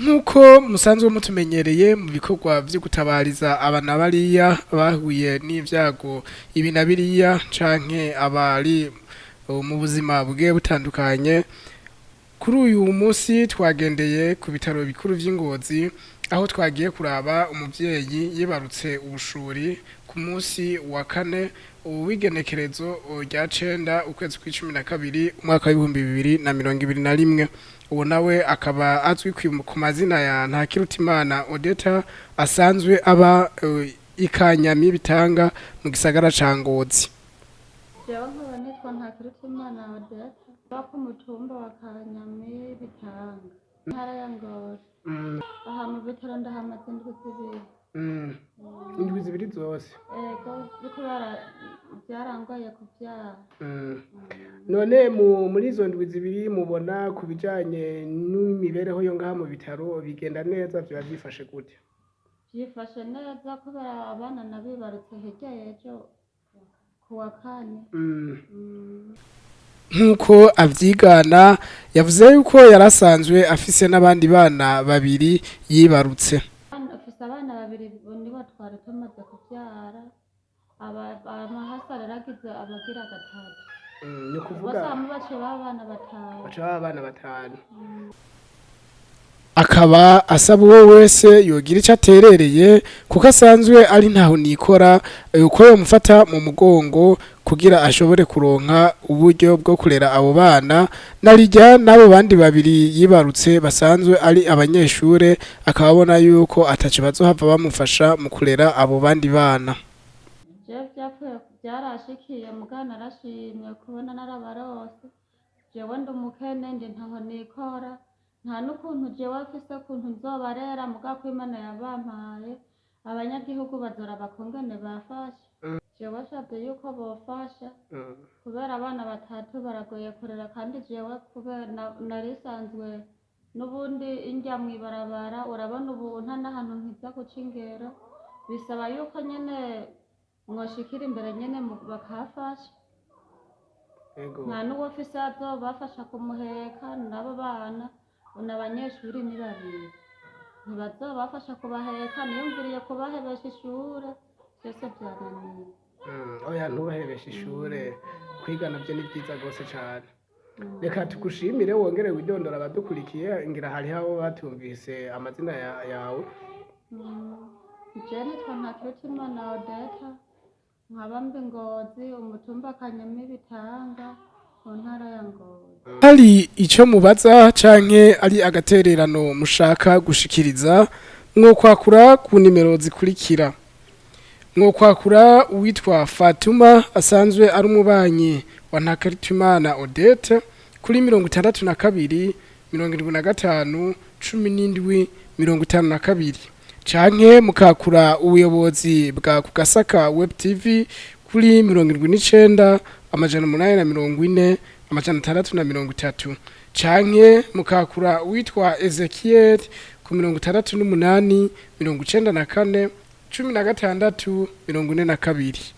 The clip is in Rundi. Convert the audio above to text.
Nkuko musanzwe mutumenyereye mu bikorwa vyo gutabariza abana bariya bahuye n'ivyago ibi na biriya canke abari mu buzima bugiye butandukanye. Kuri uyu munsi twagendeye ku bitaro bikuru vy'Ingozi aho twagiye kuraba umuvyeyi yibarutse ubushuri ku munsi wa kane w'igenekerezo rya 9 ukwezi kwa12 umwaka wa 2021. Uwo nawe akaba azwi ku mazina ya NTAKIRUTIMANA Odette asanzwe aba ikanyami bitanga mu gisagara ca Ngozi. Jewe nkaba nitwa NTAKIRUTIMANA Odette bako mutumba wa Kanyami bitanga ntara ya Ngozi. Aha mu bitaro ndahamaze indwi zibiri. Indwi zibiri zose. Ego biko byarangoye kuvyara. None muri izo ndwi zibiri mubona ku bijanye n'imibereho yo ngaha mu bitaro bigenda neza vyo byifashe gute? Byifashe neza kubera abana nabibarutse hirya y'ejo kuwa kane. Nkuko avyigana yavuze yuko yarasanzwe afise n'abandi bana babiri yibarutse. Afise abana babiri nibo twari tumaze kuvyara. Amahasa raragize abagira gatatu. Ni kuvuga bace abana batanu. Akaba asaba uwo wese yogira ico aterereye kuko asanzwe ari ntaho nikora yuko yomufata mu mugongo kugira ashobore kuronka uburyo bwo kurera abo bana narijya nabo bandi babiri yibarutse basanzwe ari abanyeshure akababona yuko ataco bazohava bamufasha mu kurera abo bandi bana. Byarashikiye mugana arashimye kubona narabarose jewe ndumukene ndi ntaho nikora nta n'ukuntu jewe afise kuntu nzobarera mugako Imana yabampaye abanyagihugu bazora bakongene bafasha jewe ashavye yuko bofasha kubera abana batatu baragoye kurera kandi jewe kubera narisanzwe n'ubundi injya mwibarabara urabona ubu nta n'ahantu nkiza guca ingero bisaba yuko nyene mwoshikira imbere nyene bakafasha. Nta n'uwo afise azobafasha kumuheka n'abo bana n'abanyeshuri ni babiri ntibazobafasha kubaheka niyumviriye kubahebesha ishure vyose vyananiye. Oya ntubahebesha ishure kwiga navyo ni vyiza gose cane. Reka tugushimire wongere widondora abadukurikiye ngira hariho abo batumvise amazina yawe. Jewe nitwa NTAKIRUTIMANA Odette nkaba mbi Ngozi umutumba Kanyami bitanga mu ntara ya Ngozi. Hari ico mubaza canke ari agatererano mushaka gushikiriza mwokwakura ku nimero zikurikira. Mwokwakura uwitwa Fatuma asanzwe ari umubanyi wa NTAKIRUTIMANA Odette kuri 62 75 17 52 canke mukakura ubuyobozi bwa Kugasaka Web TV kuri 79 amajana 840 amajana 630 canke mukakura witwa Ezekiel ku 68 94 16 42.